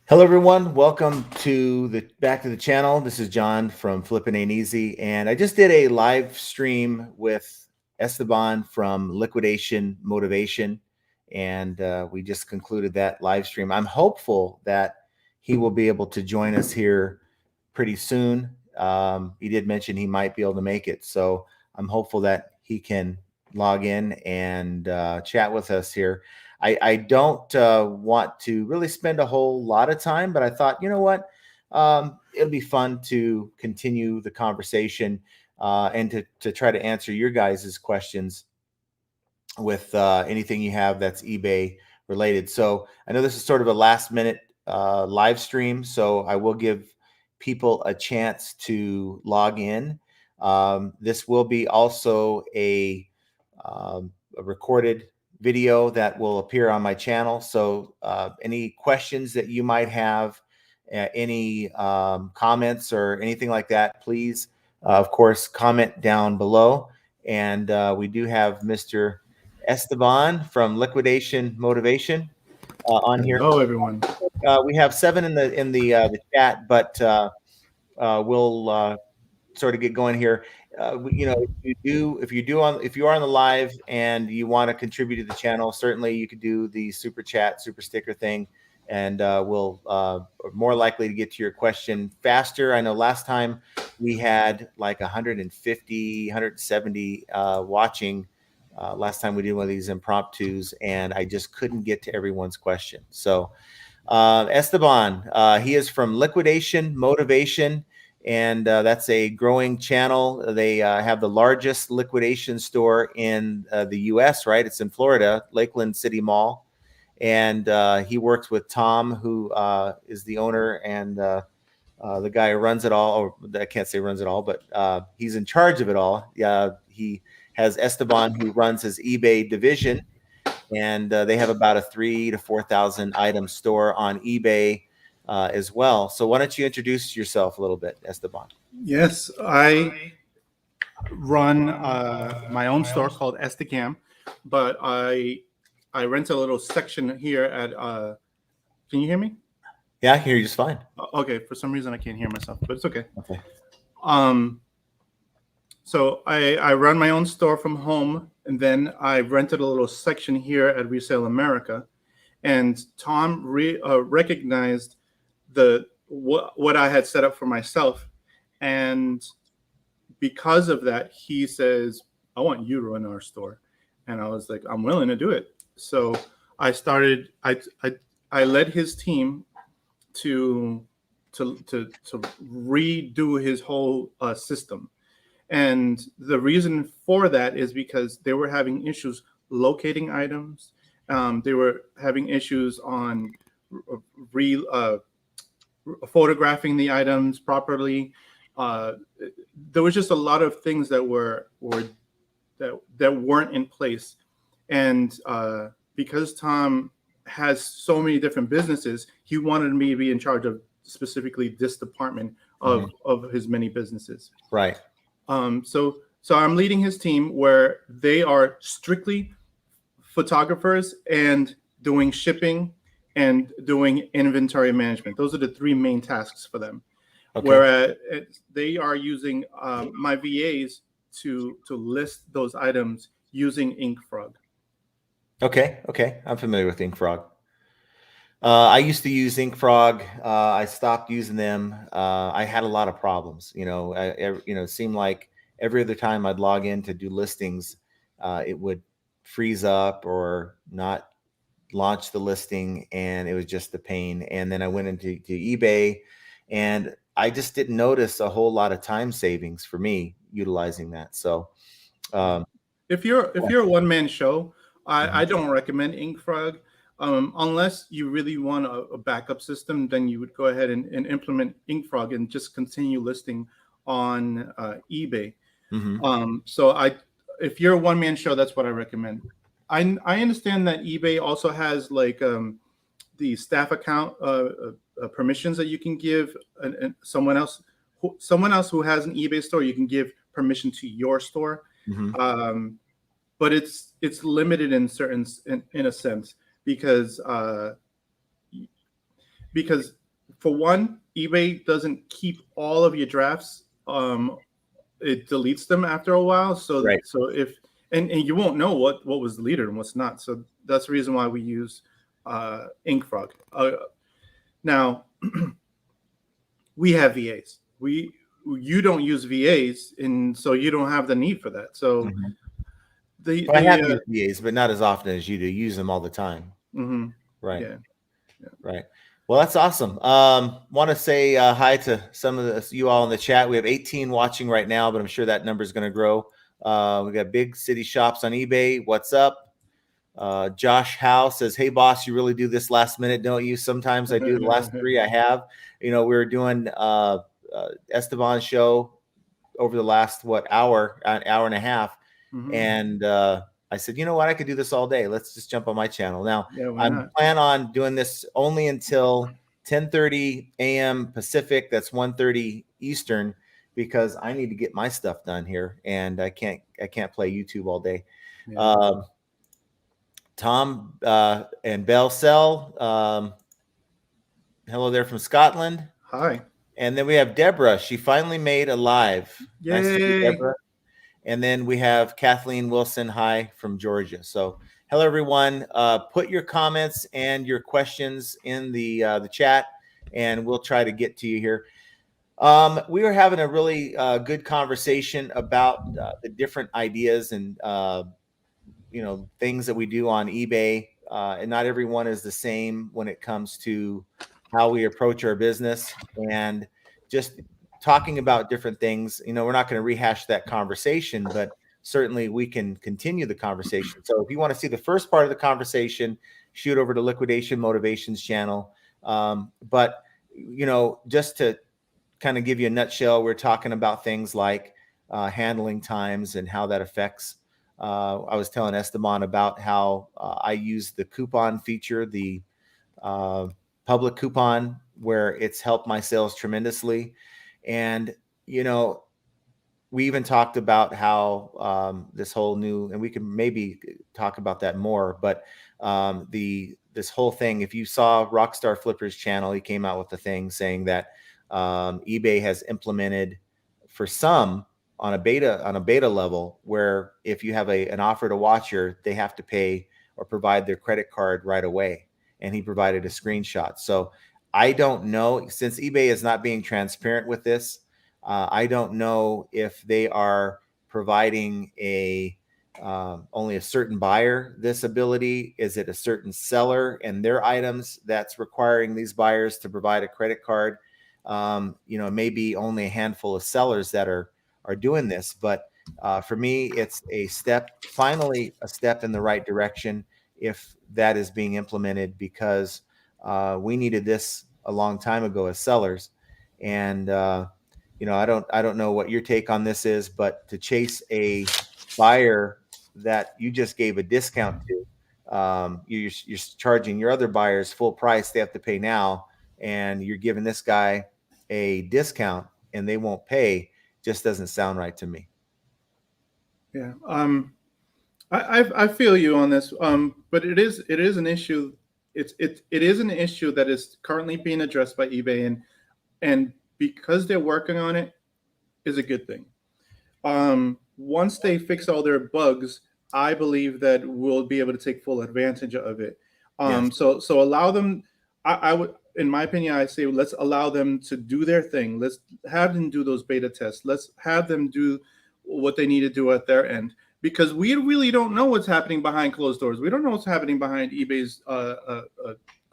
Hello, everyone. Welcome to the back to the channel. This is John from Flippin' Ain't Easy, and I just did a live stream with Esteban from Liquidation Motivation, and we just concluded that live stream. I'm hopeful that he will be able to join us here pretty soon. He did mention he might be able to make it, so I'm hopeful that he can log in and chat with us here. I don't want to really spend a whole lot of time, but I thought, you know what? It'll be fun to continue the conversation and to try to answer your guys' questions with anything you have that's eBay related. So I know this is sort of a last minute live stream, so I will give people a chance to log in. This will be also a recorded video that will appear on my channel. So any questions that you might have, any comments or anything like that, please, of course, comment down below. And we do have Mr. Esteban from Liquidation Motivation on here. Hello, everyone. We have 7 in the chat, but we'll sort of get going here. If you are on the live and you want to contribute to the channel, certainly you could do the super chat, super sticker thing, and we'll more likely to get to your question faster. I know last time we had like 150, 170 watching. Last time we did one of these impromptus, and I just couldn't get to everyone's question. So Esteban, he is from Liquidation Motivation, and that's a growing channel. They have the largest liquidation store in the U.S., right? It's in Florida, Lakeland City Mall. And he works with Tom, who is the owner and the guy who runs it all. Or I can't say runs it all, but he's in charge of it all. He has Esteban, who runs his eBay division, and they have about a 3,000 to 4,000 item store on eBay as well. So why don't you introduce yourself a little bit, Esteban? Yes, I run my own store called Esteban, but I rent a little section here at. Can you hear me? Yeah, I can hear you just fine. Okay, for some reason I can't hear myself, but it's okay. Okay. So I run my own store from home, and then I rented a little section here at Resale America, and Tom recognized what I had set up for myself, and because of that, he says, "I want you to run our store," and I was like, "I'm willing to do it." So I started. I led his team to redo his whole system, and the reason for that is because they were having issues locating items. They were having issues on re photographing the items properly. There was just a lot of things that weren't in place, and because Tom has so many different businesses, he wanted me to be in charge of specifically this department of his many businesses. Right. So I'm leading his team where they are strictly photographers and doing shipping and doing inventory management. Those are the 3 main tasks for them. Okay. Whereas they are using my VAs to list those items using InkFrog. Okay. I'm familiar with InkFrog. I used to use InkFrog. I stopped using them. I had a lot of problems. It seemed like every other time I'd log in to do listings, it would freeze up or not launch the listing, and it was just a pain. And then I went into eBay, and I just didn't notice a whole lot of time savings for me utilizing that. So, if you're a one-man show, I don't recommend InkFrog. Unless you really want a backup system, then you would go ahead and implement InkFrog and just continue listing on eBay. If you're a one-man show, that's what I recommend. I understand that eBay also has like the staff account permissions that you can give, and someone else who has an eBay store, you can give permission to your store. But it's limited in a sense, because because for one, eBay doesn't keep all of your drafts. It deletes them after a while. So Right. so if and you won't know what was deleted and what's not. So that's the reason why we use InkFrog. Now we have VAs. You don't use VAs, and so you don't have the need for that. So Mhm. the Well, I the have used VAs, but not as often as you do. Use them all the time. mhm, Right. yeah. Yeah. Right. Well, that's awesome. Want to say hi to some of you all in the chat. We have 18 watching right now, but I'm sure that number is going to grow. We got Big City Shops on eBay. What's up? Josh Howe says, "Hey boss, you really do this last minute, don't you?" Sometimes I do. The last three I have. We were doing Esteban show over the last an hour and a half, Mhm. and I said, you know what, I could do this all day. Let's just jump on my channel. Now Yeah, why I'm not? plan on doing this only until 10:30 a.m. Pacific. That's 1:30 Eastern, because I need to get my stuff done here, and I can't play YouTube all day. Yeah. Tom and Bell Cell, hello there from Scotland. Hi. And then we have Deborah. She finally made a live. Nice to see you, Yay. Deborah. And then we have Kathleen Wilson. Hi from Georgia. So hello, everyone. Put your comments and your questions in the chat, and we'll try to get to you here. We were having a really good conversation about the different ideas and things that we do on eBay, and not everyone is the same when it comes to how we approach our business, and just talking about different things. We're not going to rehash that conversation, but certainly we can continue the conversation. So if you want to see the first part of the conversation, shoot over to Liquidation Motivations channel. But just to kind of give you a nutshell, we're talking about things like handling times and how that affects. I was telling Esteban about how I use the coupon feature, the uh, public coupon, where it's helped my sales tremendously. And, we even talked about how this whole new, and we can maybe talk about that more, but this whole thing, if you saw Rockstar Flipper's channel, he came out with the thing saying that eBay has implemented for some on a beta level, where if you have an offer to watcher, they have to pay or provide their credit card right away. And he provided a screenshot. So I don't know, since eBay is not being transparent with this, I don't know if they are providing only a certain buyer this ability. Is it a certain seller and their items that's requiring these buyers to provide a credit card? Maybe only a handful of sellers that are doing this, but for me, it's finally a step in the right direction if that is being implemented, because we needed this a long time ago as sellers. And I don't know what your take on this is, but to chase a buyer that you just gave a discount to, you're charging your other buyers full price, they have to pay now, and you're giving this guy a discount and they won't pay, just doesn't sound right to me. Yeah. I feel you on this. But it is an issue. It is an issue that is currently being addressed by eBay, and because they're working on it is a good thing. Once they fix all their bugs, I believe that we'll be able to take full advantage of it. Yes. So allow them. I would, in my opinion, I say let's allow them to do their thing. Let's have them do those beta tests. Let's have them do what they need to do at their end, because we really don't know what's happening behind closed doors. We don't know what's happening behind eBay's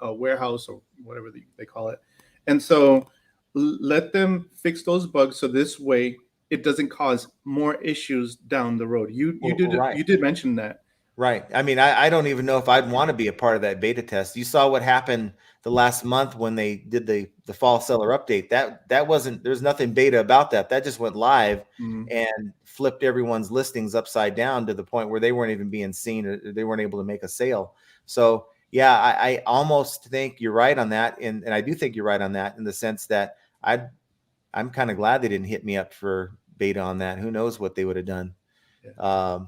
warehouse, or whatever they call it. And so let them fix those bugs, so this way it doesn't cause more issues down the road. Right. You did mention that. Right. I mean, I don't even know if I'd want to be a part of that beta test. You saw what happened the last month when they did the fall seller update. That wasn't, there's nothing beta about that. That just went live and flipped everyone's listings upside down to the point where they weren't even being seen, or they weren't able to make a sale. So yeah, I almost think you're right on that. And I do think you're right on that, in the sense that I'm kind of glad they didn't hit me up for beta on that. Who knows what they would have done. Yeah.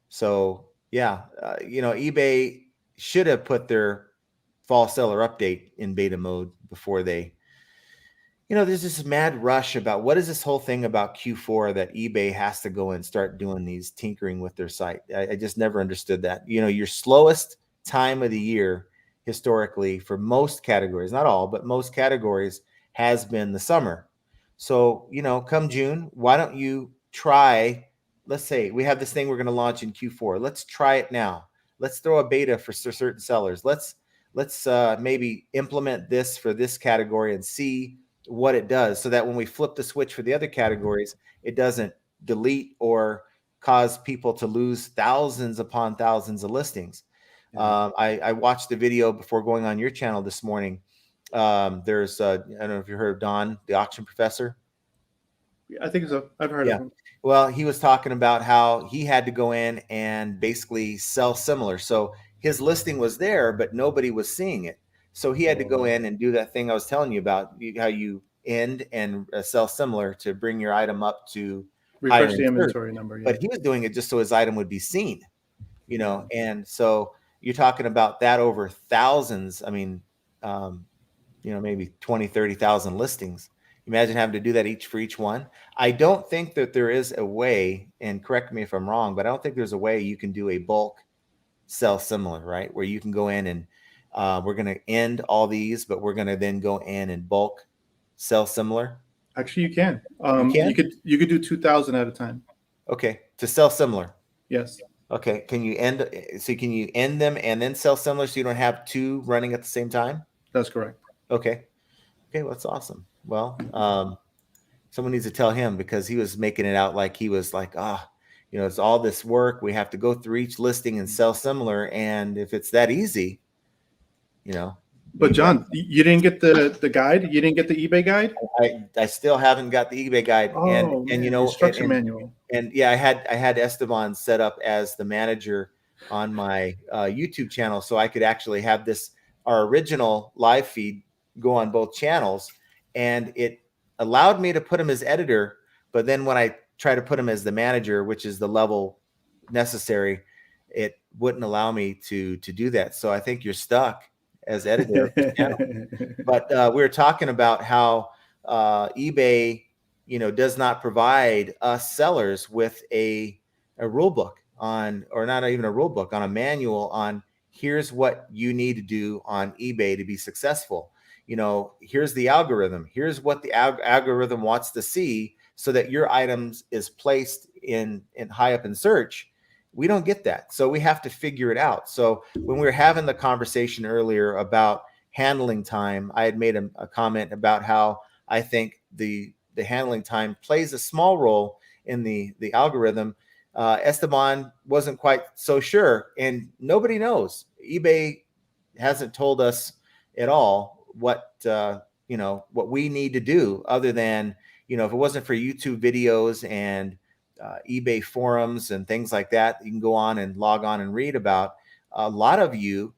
So yeah, eBay should have put their fall seller update in beta mode before they, there's this mad rush about what is this whole thing about Q4 that eBay has to go and start doing these tinkering with their site. I just never understood that. Your slowest time of the year historically for most categories, not all, but most categories, has been the summer. So, come June, why don't you try? Let's say we have this thing we're going to launch in Q4. Let's try it now. Let's throw a beta for certain sellers. Let's maybe implement this for this category and see what it does, so that when we flip the switch for the other categories, it doesn't delete or cause people to lose thousands upon thousands of listings. Yeah. I watched the video before going on your channel this morning. There's I don't know if you heard of Don, the auction professor. I think so. I've heard of Yeah. him. Well, he was talking about how he had to go in and basically sell similar. So his listing was there, but nobody was seeing it. So he had to go in and do that thing I was telling you about, how you end and sell similar to bring your item up to higher Refresh in the search. inventory number. Yeah. But he was doing it just so his item would be seen, Yeah. and so you're talking about that over thousands. I mean, maybe 20, 30,000 listings. Imagine having to do that for each one. I don't think that there is a way, and correct me if I'm wrong, but I don't think there's a way you can do a bulk sell similar, right? Where you can go in and we're going to end all these, but we're going to then go in and bulk sell similar. Actually, you can. You can? You could do 2,000 at a time. Okay, to sell similar. Yes. Okay, can you end them and then sell similar so you don't have two running at the same time? That's correct. Okay, well, that's awesome. Well, someone needs to tell him, because he was making it out like he was like, it's all this work. We have to go through each listing and sell similar. And if it's that easy, But John, you didn't get the guide. You didn't get the eBay guide. I still haven't got the eBay guide. Oh, and man, the instruction manual. And yeah, I had Esteban set up as the manager on my YouTube channel, so I could actually have our original live feed go on both channels, and it allowed me to put him as editor. But then when I try to put him as the manager, which is the level necessary, it wouldn't allow me to do that. So I think you're stuck as editor of the channel. But we were talking about how eBay, does not provide us sellers with a rule book or not even a rule book, on a manual on here's what you need to do on eBay to be successful. Here's the algorithm. Here's what the algorithm wants to see so that your items is placed in high up in search. We don't get that. So we have to figure it out. So when we were having the conversation earlier about handling time, I had made a comment about how I think the handling time plays a small role in the algorithm. Esteban wasn't quite so sure, and nobody knows. eBay hasn't told us at all what we need to do, other than, if it wasn't for YouTube videos and eBay forums and things like that, you can go on and log on and read about. A lot of you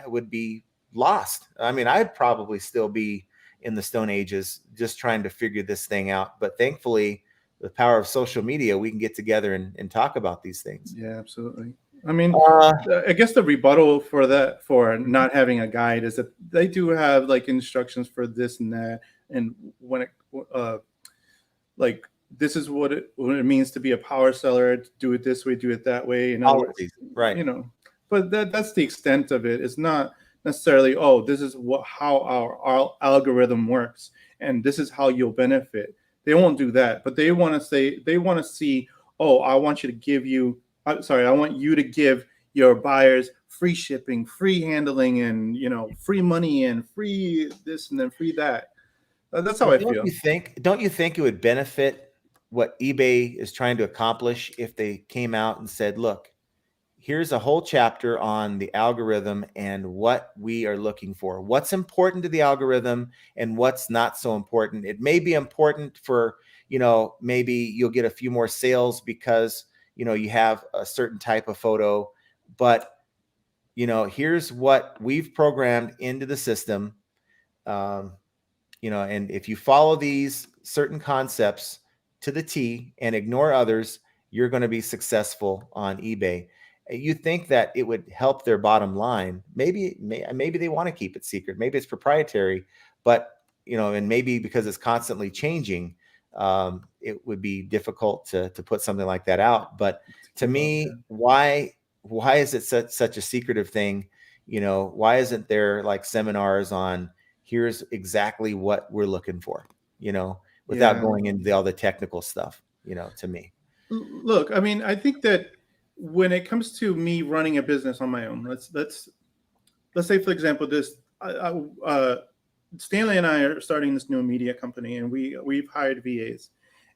would be lost. I mean, I'd probably still be in the Stone Ages just trying to figure this thing out. But thankfully, the power of social media, we can get together and talk about these things. Yeah, absolutely. I mean, I guess the rebuttal for not having a guide is that they do have like instructions for this and that, and when it like this is what it means to be a power seller. Do it this way, do it that way. In other words, right? But that's the extent of it. It's not necessarily, this is how our algorithm works, and this is how you'll benefit. They won't do that, but they want to see, I want you to give your buyers free shipping, free handling, and free money and free this and then free that. That's how I feel. Don't you think it would benefit what eBay is trying to accomplish if they came out and said, look, here's a whole chapter on the algorithm and what we are looking for, what's important to the algorithm and what's not so important. It may be important for, maybe you'll get a few more sales because, you have a certain type of photo, but, here's what we've programmed into the system. And if you follow these certain concepts to the T and ignore others, you're going to be successful on eBay. You think that it would help their bottom line. Maybe they want to keep it secret. Maybe it's proprietary, but and maybe because it's constantly changing, it would be difficult to put something like that out. But to Give up, me, yeah. why is it such a secretive thing? Why isn't there like seminars on here's exactly what we're looking for, without Yeah. going into all the technical stuff, to me. Look, I mean, I think that when it comes to me running a business on my own, let's say, for example, Stanley and I are starting this new media company, and we've hired VAs,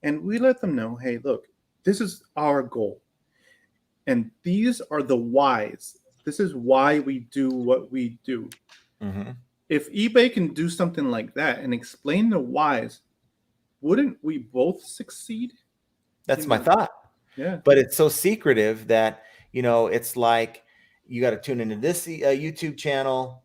and we let them know, hey, look, this is our goal, and these are the whys. This is why we do what we do. Mm-hmm. If eBay can do something like that and explain the whys, wouldn't we both succeed? You That's my know? thought. Yeah. But it's so secretive that it's like you got to tune into this YouTube channel,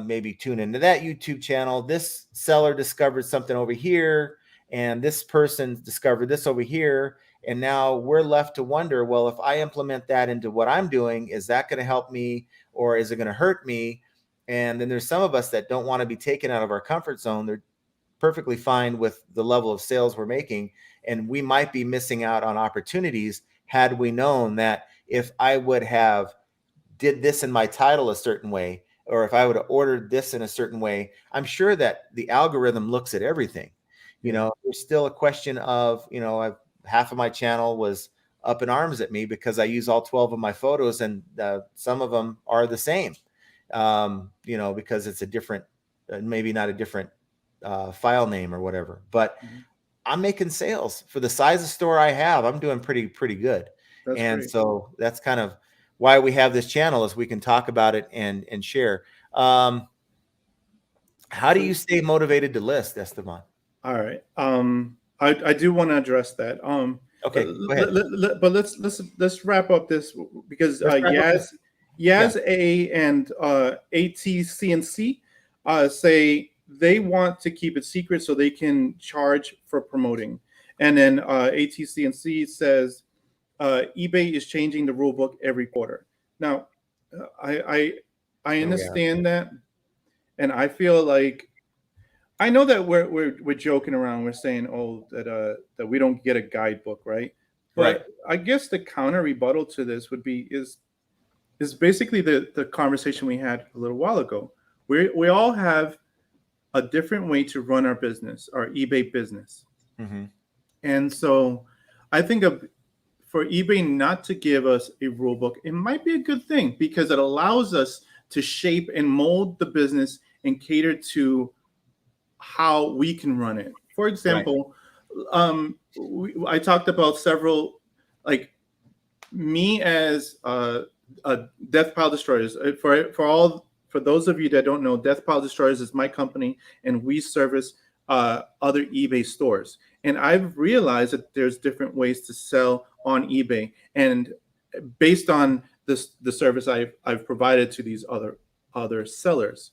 maybe tune into that YouTube channel. This seller discovered something over here, and this person discovered this over here, and now we're left to wonder, well, if I implement that into what I'm doing, is that going to help me or is it going to hurt me? And then there's some of us that don't want to be taken out of our comfort zone. They're perfectly fine with the level of sales we're making, and we might be missing out on opportunities had we known that if I would have did this in my title a certain way, or if I would have ordered this in a certain way. I'm sure that the algorithm looks at everything. Yeah. There's still a question of, half of my channel was up in arms at me because I use all 12 of my photos, and some of them are the same, because it's a different, maybe not a different file name or whatever. But Mhm. I'm making sales for the size of store I have. I'm doing pretty good. That's And great. so that's kind of why we have this channel, is we can talk about it and share. Um, how do you So, stay motivated to list, Esteban? all right. I do want to address that. But, Okay, go ahead. but let's wrap up this because Let's wrap up this. Yeah. Yaz A and ATCNC say they want to keep it secret so they can charge for promoting, and then ATCNC says eBay is changing the rule book every quarter. Now, I Oh yeah. understand that, and I feel like I know that we're joking around. We're saying, oh, that we don't get a guidebook, right? Right. But I guess the counter rebuttal to this would be is basically the conversation we had a little while ago. We all have a different way to run our business, our eBay business, Mm-hmm. and so I think for eBay not to give us a rule book, it might be a good thing because it allows us to shape and mold the business and cater to how we can run it. For Right. example, I talked about several, like me as Death Pile Destroyers. For those of you that don't know, Death Pile Destroyers is my company, and we service other eBay stores. And I've realized that there's different ways to sell on eBay, and based on the service I've provided to these other sellers.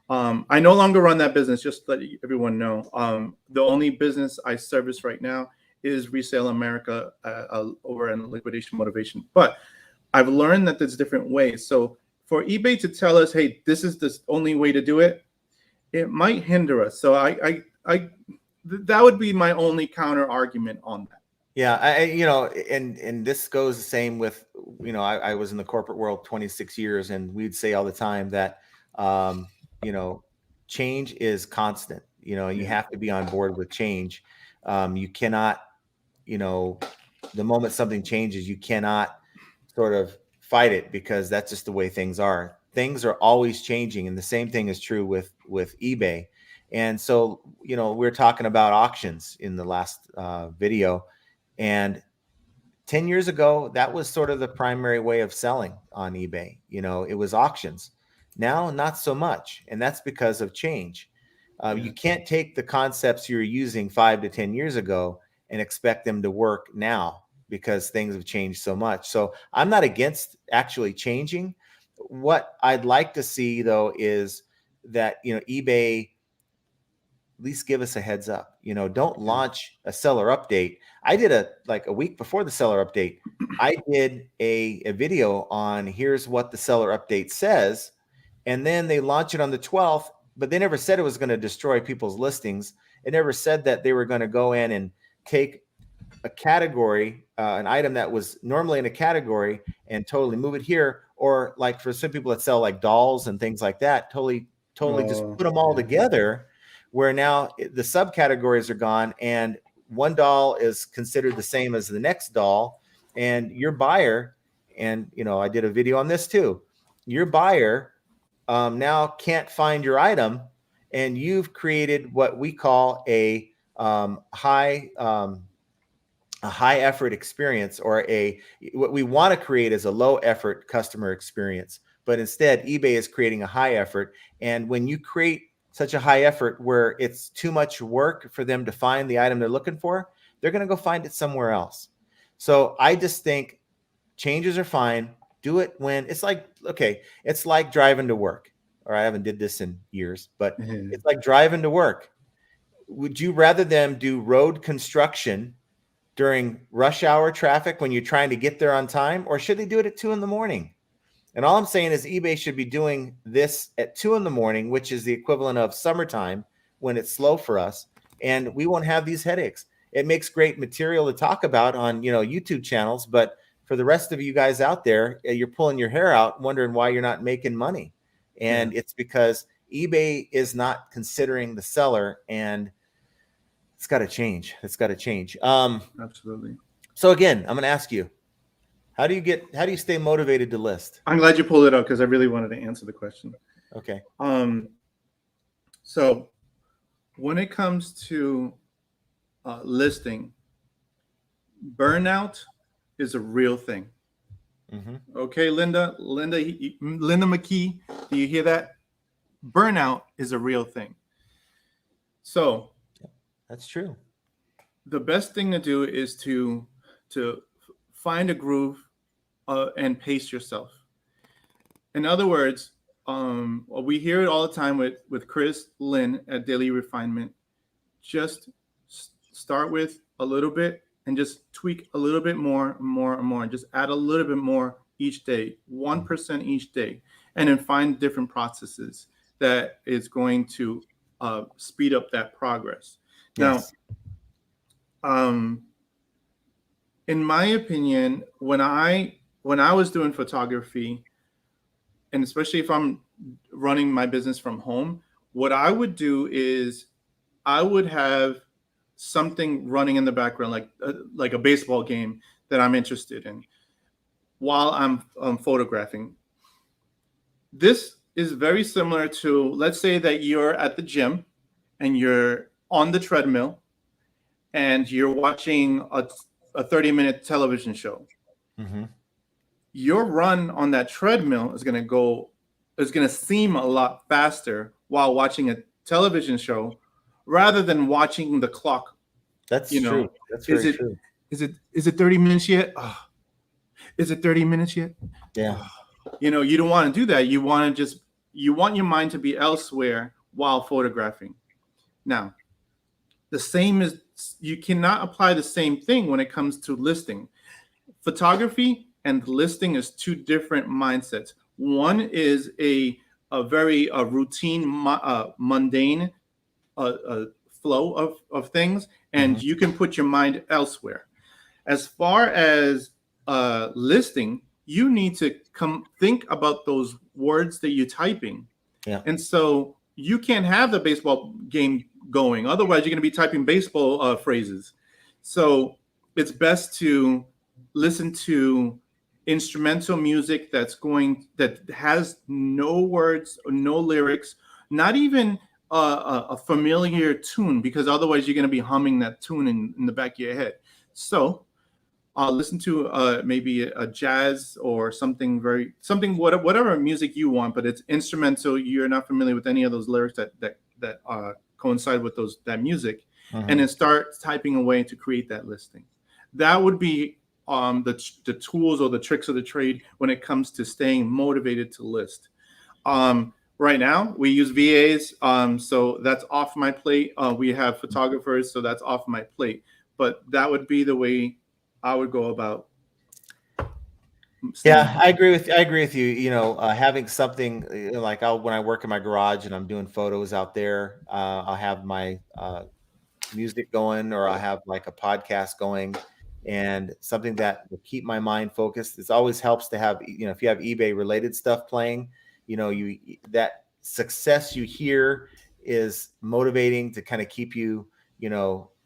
I no longer run that business, just to let everyone know. The only business I service right now is Resale America over in Liquidation Motivation. But I've learned that there's different ways. So for eBay to tell us, hey, this is the only way to do it, it might hinder us. So that would be my only counter argument on that. Yeah, and this goes the same with, I was in the corporate world 26 years, and we'd say all the time that, um, you know, change is constant. You Yeah, have to be on board with change. You cannot, you know, the moment something changes, you cannot sort of fight it, because that's just the way things are. Things are always changing, and the same thing is true with eBay. And so, we're talking about auctions in the last video, and 10 years ago, that was sort of the primary way of selling on eBay. It was auctions. Now, not so much. And that's because of change. yeah, You can't take the concepts you were using 5 to 10 years ago and expect them to work now, because things have changed so much. So I'm not against actually changing. What I'd like to see, though, is that, eBay least give us a heads up. Don't launch a seller update. I did a week before the seller update. I did a video on here's what the seller update says, and then they launch it on the 12th, but they never said it was going to destroy people's listings. It never said that they were going to go in and take a category, an item that was normally in a category, and totally move it here. Or like for some people that sell like dolls and things like that, totally just put them all together, where now the subcategories are gone and one doll is considered the same as the next doll. And your buyer, and I did a video on this too, your buyer now can't find your item, and you've created what we call a high effort experience, or what we want to create is a low effort customer experience. But instead, eBay is creating a high effort. And when you create such a high effort where it's too much work for them to find the item they're looking for, they're going to go find it somewhere else. So I just think changes are fine. Do it when it's like, okay, it's like driving to work. Or I haven't did this in years, but it's like driving to work. Would you rather them do road construction during rush hour traffic when you're trying to get there on time, or should they do it at 2 a.m? And all I'm saying is eBay should be doing this at 2 a.m, which is the equivalent of summertime when it's slow for us, and we won't have these headaches. It makes great material to talk about on YouTube channels, but for the rest of you guys out there, you're pulling your hair out wondering why you're not making money. And it's because eBay is not considering the seller, and it's got to change. It's got to change. Absolutely. So again, I'm going to ask you, how do you stay motivated to list? I'm glad you pulled it up because I really wanted to answer the question. Okay. So when it comes to listing, burnout is a real thing. Mm-hmm. Okay, Linda McKee, do you hear that? Burnout is a real thing. So that's true. The best thing to do is to find a groove and pace yourself. In other words, we hear it all the time with Chris Lynn at Daily Refinement. Just start with a little bit and just tweak a little bit more. Just add a little bit more each day, 1% each day, and then find different processes that is going to speed up that progress. Yes. Now, in my opinion, when I was doing photography, and especially if I'm running my business from home, what I would do is I would have something running in the background, like a baseball game that I'm interested in, while I'm photographing. This is very similar to, let's say that you're at the gym and you're on the treadmill and you're watching a 30-minute television show. Mm-hmm. Your run on that treadmill is going to seem a lot faster while watching a television show rather than watching the clock. That's true. That's very true. Is it 30 minutes yet? Is it 30 minutes yet? Yeah. You don't want to do that. You want your mind to be elsewhere while photographing. Now, you cannot apply the same thing when it comes to listing. Photography and listing is two different mindsets. One is a very routine, mundane flow of things, and you can put your mind elsewhere. As far as listing, you need to think about those words that you're typing. Yeah. And so you can't have the baseball game going. Otherwise, you're going to be typing baseball phrases. So it's best to listen to instrumental music that has no words, no lyrics, not even a familiar tune, because otherwise you're going to be humming that tune in the back of your head. So listen to maybe a jazz or whatever music you want, but it's instrumental. You're not familiar with any of those lyrics that coincide with that music, and then start typing away to create that listing. That would be the tools or the tricks of the trade when it comes to staying motivated to list. Right now, we use VAs, so that's off my plate. We have photographers, so that's off my plate. But that would be the way I would go about staying. Yeah, I agree with you. Having something like when I work in my garage and I'm doing photos out there, I'll have my music going, or I'll have like a podcast going, and something that will keep my mind focused. It always helps to have, if you have eBay related stuff playing, that success you hear is motivating to kind of keep you,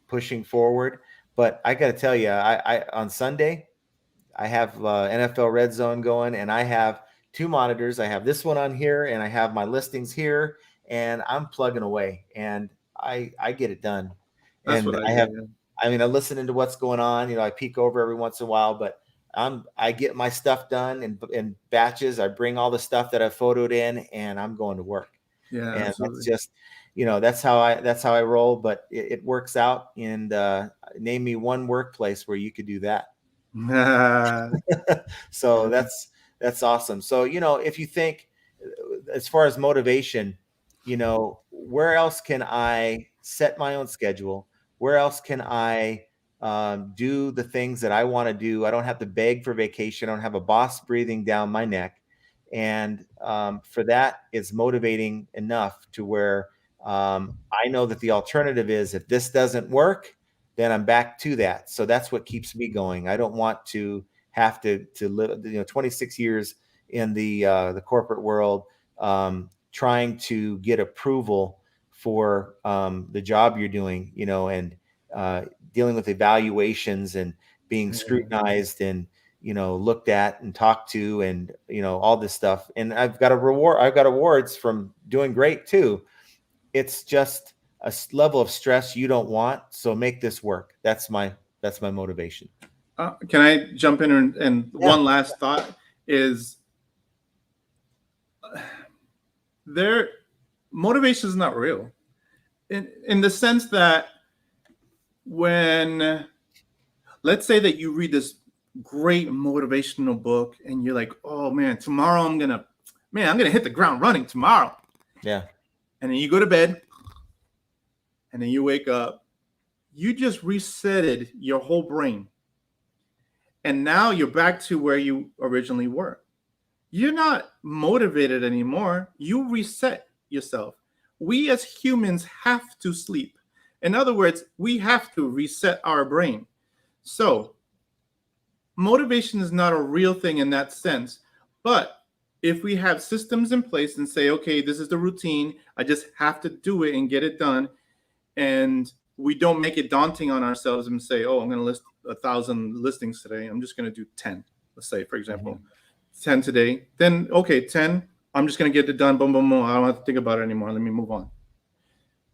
pushing forward. But I got to tell you, I on Sunday, I have NFL Red Zone going, and I have two monitors. I have this one on here, and I have my listings here, and I'm plugging away, and I get it done. That's what And I do. I'm listening to what's going on. I peek over every once in a while, but I get my stuff done in batches. I bring all the stuff that I photoed in, and I'm going to work. Yeah, And that's absolutely. just, that's how I roll. But it works out. And name me one workplace where you could do that. So Yeah. that's awesome. So if you think, as far as motivation, where else can I set my own schedule? Where else can I do the things that I want to do? I don't have to beg for vacation. I don't have a boss breathing down my neck. And for that, it's motivating enough to where I know that the alternative is, if this doesn't work, then I'm back to that. So that's what keeps me going. I don't want to have to live, 26 years in the corporate world, trying to get approval for the job you're doing, and dealing with evaluations and being scrutinized and looked at and talked to, and all this stuff. And I've got awards from doing great too. It's just a level of stress you don't want. So make this work. That's my motivation. Can I jump in? And Yeah. one last thought is their motivation is not real, in the sense that when, let's say that you read this great motivational book and you're like, oh man, tomorrow I'm gonna hit the ground running tomorrow. Yeah. And then you go to bed and then you wake up, you just resetted your whole brain. And now you're back to where you originally were. You're not motivated anymore. You reset yourself. We as humans have to sleep. In other words, we have to reset our brain. So, motivation is not a real thing in that sense. But if we have systems in place and say, okay, this is the routine, I just have to do it and get it done, and we don't make it daunting on ourselves and say, oh, I'm going to list 1,000 listings today. I'm just going to do 10, let's say, for example. Mm-hmm. 10 today, then okay, 10, I'm just going to get it done, boom, boom, boom. I don't have to think about it anymore. Let me move on.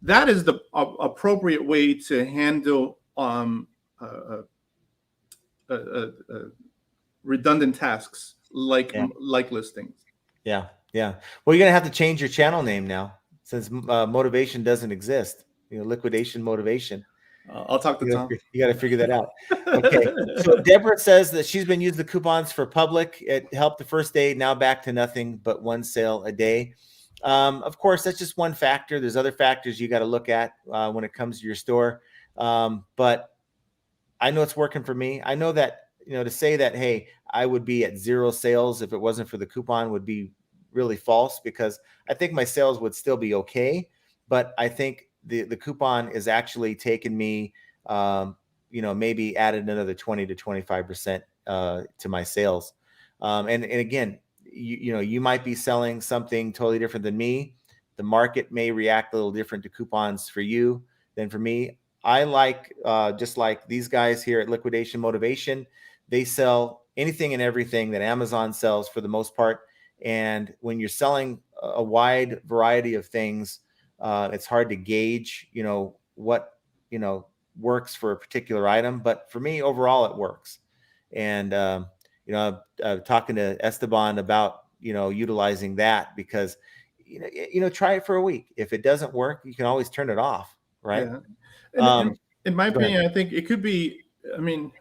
That is the appropriate way to handle redundant tasks like Yeah. listings. Yeah. Yeah. Well, you're going to have to change your channel name now, since motivation doesn't exist. Liquidation Motivation. I'll talk to Tom. You got to figure that out. Okay. So Deborah says that she's been using the coupons for public. It helped the first day. Now back to nothing but one sale a day. Of course, that's just one factor. There's other factors you got to look at when it comes to your store. But I know it's working for me. I know that, to say that, hey, I would be at zero sales if it wasn't for the coupon would be really false, because I think my sales would still be okay. But I think the coupon is actually taking me, maybe added another 20 to 25% to my sales. And again, you might be selling something totally different than me. The market may react a little different to coupons for you than for me. I like, just like these guys here at Liquidation Motivation, they sell anything and everything that Amazon sells for the most part. And when you're selling a wide variety of things, it's hard to gauge, what, works for a particular item. But for me, overall, it works. And, talking to Esteban about, utilizing that, because, try it for a week. If it doesn't work, you can always turn it off. Right. Yeah. And in my Go ahead. opinion, I think it could be, and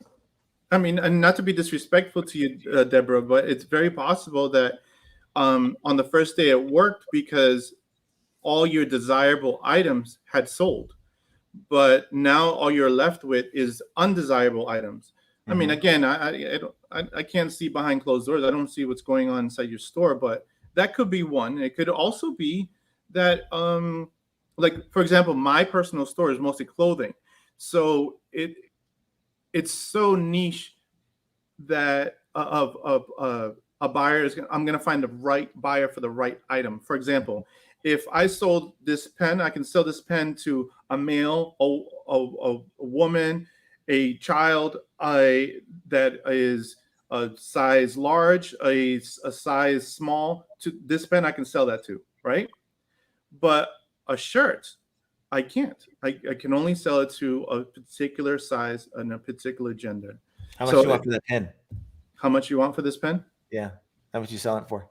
not to be disrespectful to you, Deborah, but it's very possible that on the first day it worked because all your desirable items had sold, but now all you're left with is undesirable items. I mean, again, I can't see behind closed doors. I don't see what's going on inside your store, but that could be one. It could also be that, like for example, my personal store is mostly clothing, so it's so niche that a buyer is I'm going to find the right buyer for the right item. For example, if I sold this pen, I can sell this pen to a male, a woman, a child, that is a size large, a size small. To this pen, I can sell that to, right? But a shirt, I can't. I can only sell it to a particular size and a particular gender. How much So you want for that pen? how much you want for this pen? Yeah. How much you selling it for?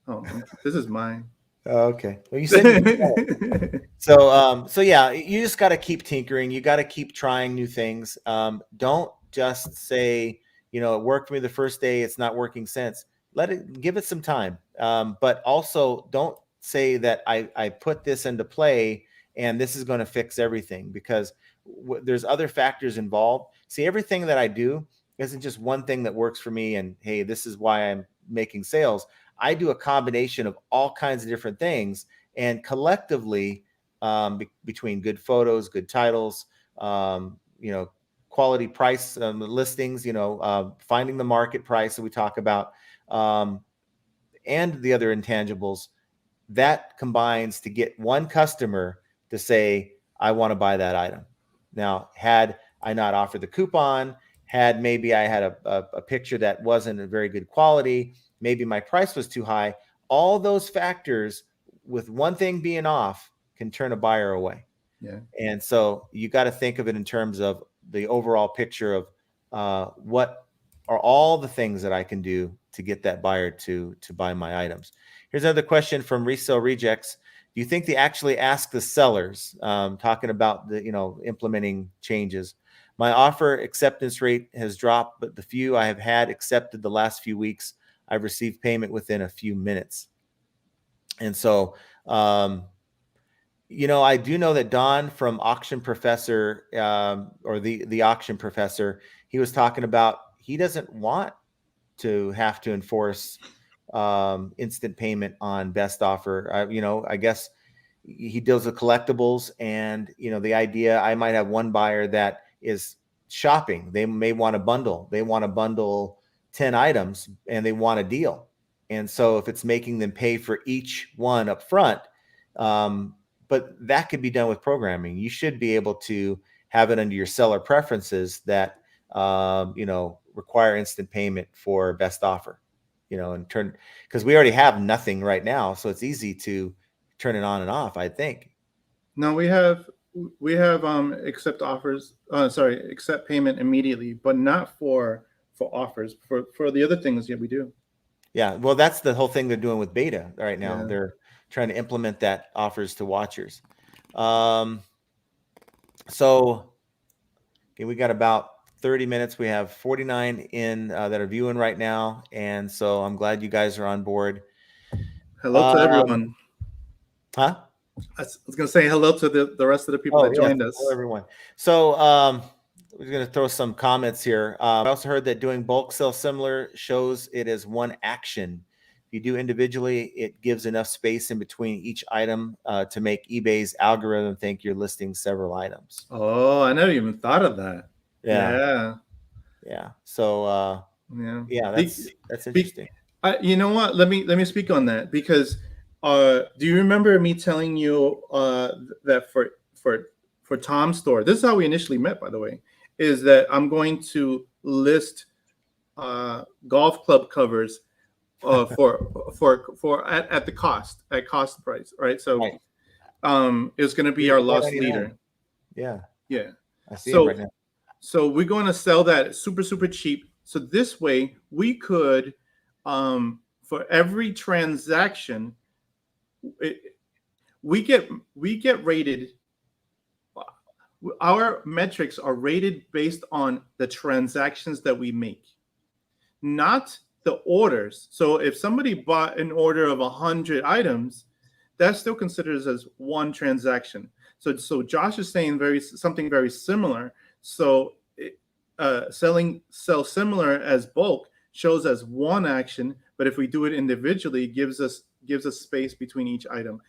Oh, this is mine. Oh, okay. Well, you said you could sell it. So yeah, you just got to keep tinkering. You got to keep trying new things. Don't just say, it worked for me the first day, it's not working since. Give it some time. But also don't say that I put this into play and this is going to fix everything, because there's other factors involved. See, everything that I do isn't just one thing that works for me and hey, this is why I'm making sales. I do a combination of all kinds of different things, and collectively, between good photos, good titles, quality price listings, finding the market price that we talk about, and the other intangibles, that combines to get one customer to say, I want to buy that item. Now, had I not offered the coupon, had maybe I had a picture that wasn't a very good quality, maybe my price was too high, all those factors, with one thing being off, can turn a buyer away. Yeah. And so you got to think of it in terms of the overall picture of what are all the things that I can do to get that buyer to buy my items. Here's another question from Resale Rejects. Do you think they actually ask the sellers, talking about the implementing changes? My offer acceptance rate has dropped, but the few I have had accepted the last few weeks, I've received payment within a few minutes. And so, I do know that Don from Auction Professor, or the Auction Professor, he was talking about he doesn't want to have to enforce instant payment on best offer. I guess he deals with collectibles, and the idea, I might have one buyer that is shopping. They may want a bundle. They want to bundle 10 items and they want a deal. And so if it's making them pay for each one up front, but that could be done with programming. You should be able to have it under your seller preferences that require instant payment for best offer, and turn, because we already have nothing right now, so it's easy to turn it on and off, I think. No, we have accept offers. Accept payment immediately, but not for offers. For the other things, yeah, we do. Yeah, well, that's the whole thing they're doing with beta right now. Yeah. They're trying to implement that offers to watchers. So okay, we got about 30 minutes. We have 49 in that are viewing right now, and so I'm glad you guys are on board. Hello to everyone. Huh? I was going to say hello to the rest of the people that joined us. Hello, everyone. So we're going to throw some comments here. I also heard that doing bulk sell similar shows it as one action. If you do individually, it gives enough space in between each item to make eBay's algorithm think you're listing several items. Oh, I never even thought of that. Yeah. So yeah, that's interesting. You know what? Let me speak on that, because do you remember me telling you that for Tom's store, this is how we initially met, by the way, is that I'm going to list golf club covers for at the cost price, right? So right. It's going to be our loss leader. Yeah. I see it right now. So we're going to sell that super, super cheap. So this way we could, for every transaction, we get rated. Our metrics are rated based on the transactions that we make, not the orders. So if somebody bought an order of 100 items, that's still considered as one transaction. So Josh is saying something very similar. So sell similar as bulk shows as one action, but if we do it individually, gives us space between each item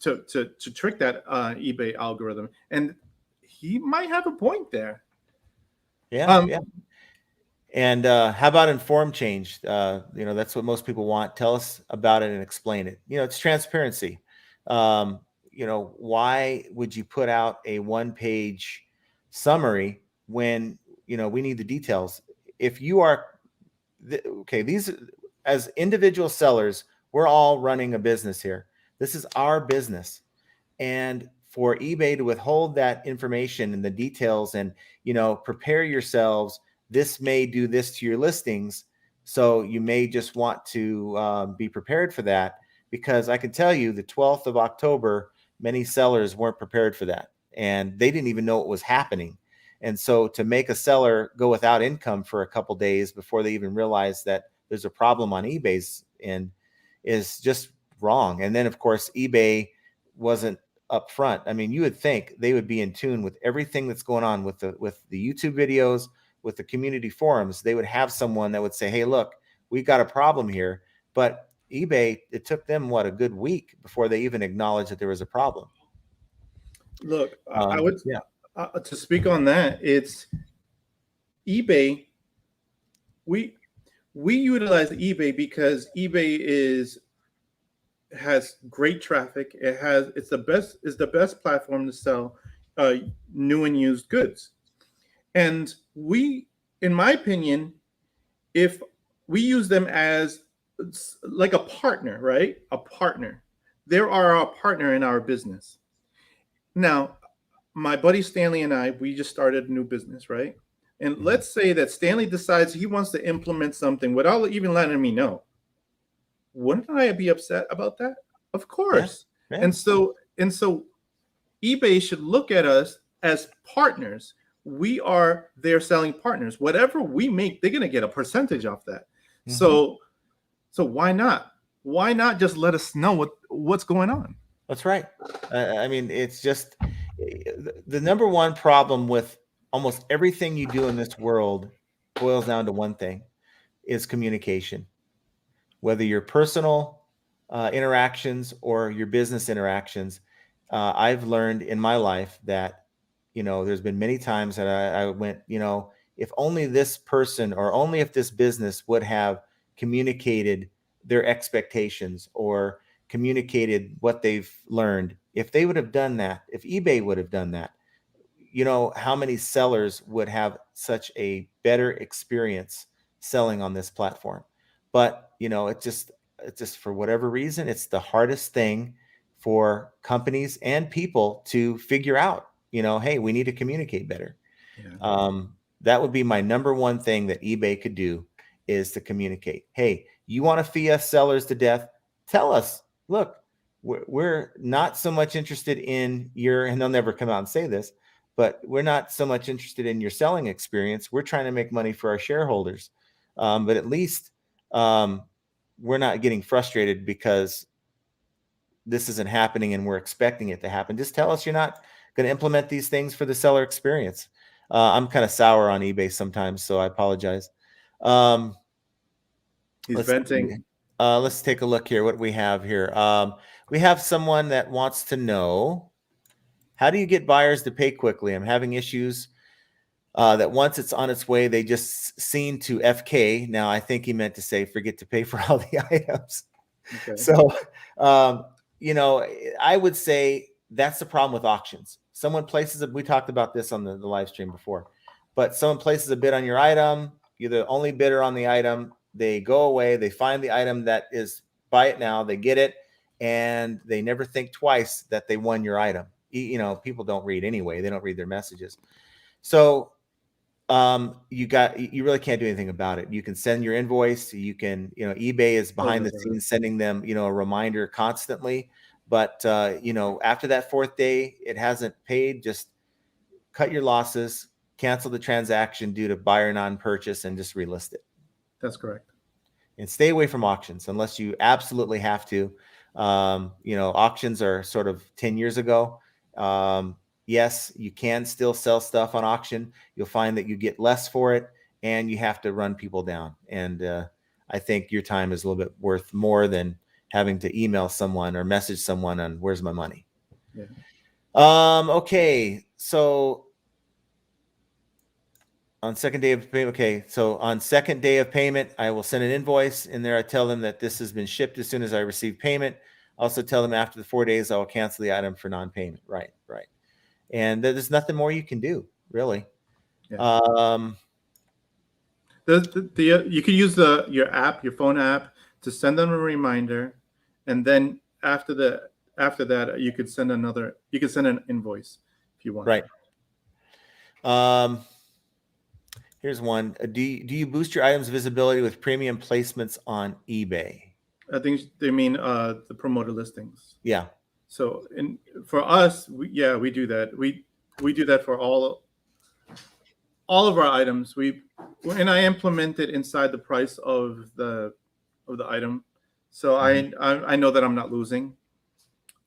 to trick that eBay algorithm. And he might have a point there. Yeah, yeah. And how about informed change? That's what most people want. Tell us about it and explain it. It's transparency. Why would you put out a one-page summary when we need the details? If you are these as individual sellers, we're all running a business here. This is our business. And for eBay to withhold that information and the details and, prepare yourselves, this may do this to your listings. So you may just want to be prepared for that, because I can tell you the 12th of October, many sellers weren't prepared for that and they didn't even know it was happening. And so to make a seller go without income for a couple days before they even realize that there's a problem on eBay's end is just wrong. And then of course, eBay wasn't up front. I mean, you would think they would be in tune with everything that's going on with the YouTube videos, with the community forums. They would have someone that would say, "Hey, look, we got a problem here." But eBay, it took them a good week before they even acknowledged that there was a problem. Look, I would to speak on that. It's eBay. We utilize eBay because eBay has great traffic. It's the best platform to sell new and used goods. And in my opinion, if we use them as like a partner, right? A partner. They are our partner in our business. Now, my buddy Stanley and we just started a new business, right? And let's say that Stanley decides he wants to implement something without even letting me know. Wouldn't I be upset about that? Of course. Yeah. And so eBay should look at us as partners. We are their selling partners. Whatever we make, they're going to get a percentage off that. Mm-hmm. So why not? Why not just let us know what's going on? That's right. I mean, it's just the number one problem with almost everything you do in this world boils down to one thing: is communication. Whether your personal interactions or your business interactions, I've learned in my life that, there's been many times that I went, if only this person or only if this business would have communicated their expectations or communicated what they've learned, if they would have done that, if eBay would have done that, how many sellers would have such a better experience selling on this platform. But, it's just for whatever reason, it's the hardest thing for companies and people to figure out, hey, we need to communicate better. Yeah. That would be my number one thing that eBay could do, is to communicate. Hey, you want to fee us sellers to death? Tell us, look, we're not so much interested in and they'll never come out and say this, but we're not so much interested in your selling experience. We're trying to make money for our shareholders. But at least we're not getting frustrated because this isn't happening and we're expecting it to happen. Just tell us you're not going to implement these things for the seller experience. I'm kind of sour on eBay sometimes, so I apologize. He's venting. Let's take a look here. What we have here. We have someone that wants to know, how do you get buyers to pay quickly? I'm having issues that once it's on its way, they just seem to FK. Now, I think he meant to say forget to pay for all the items. Okay. So, I would say that's the problem with auctions. Someone places we talked about this on the live stream before, but someone places a bid on your item. You're the only bidder on the item. They go away. They find the item that is, buy it now. They get it, and they never think twice that they won your item. People don't read anyway. They don't read their messages. So you really can't do anything about it. You can send your invoice. You can, eBay is behind the scenes sending them, a reminder constantly. But, after that fourth day, it hasn't paid, just cut your losses, cancel the transaction due to buyer non-purchase, and just relist it. That's correct. and stay away from auctions unless you absolutely have to. Auctions are sort of 10 years ago. Yes, you can still sell stuff on auction. You'll find that you get less for it, and you have to run people down. And I think your time is a little bit worth more than having to email someone or message someone on where's my money. Yeah. Okay, so on second day of payment, okay, so on second day of payment, I will send an invoice. In there, I tell them that this has been shipped as soon as I receive payment. Also tell them after the 4 days, I will cancel the item for non-payment. Right. And there's nothing more you can do, really. Yeah. You can use your phone app to send them a reminder, and then after that you could send an invoice if you want. Right. Here's one. Do you boost your items visibility with premium placements on eBay? I think they mean the promoted listings. Yeah. So for us, we do that. We do that for all of our items. And I implement it inside the price of the item, so I know that I'm not losing.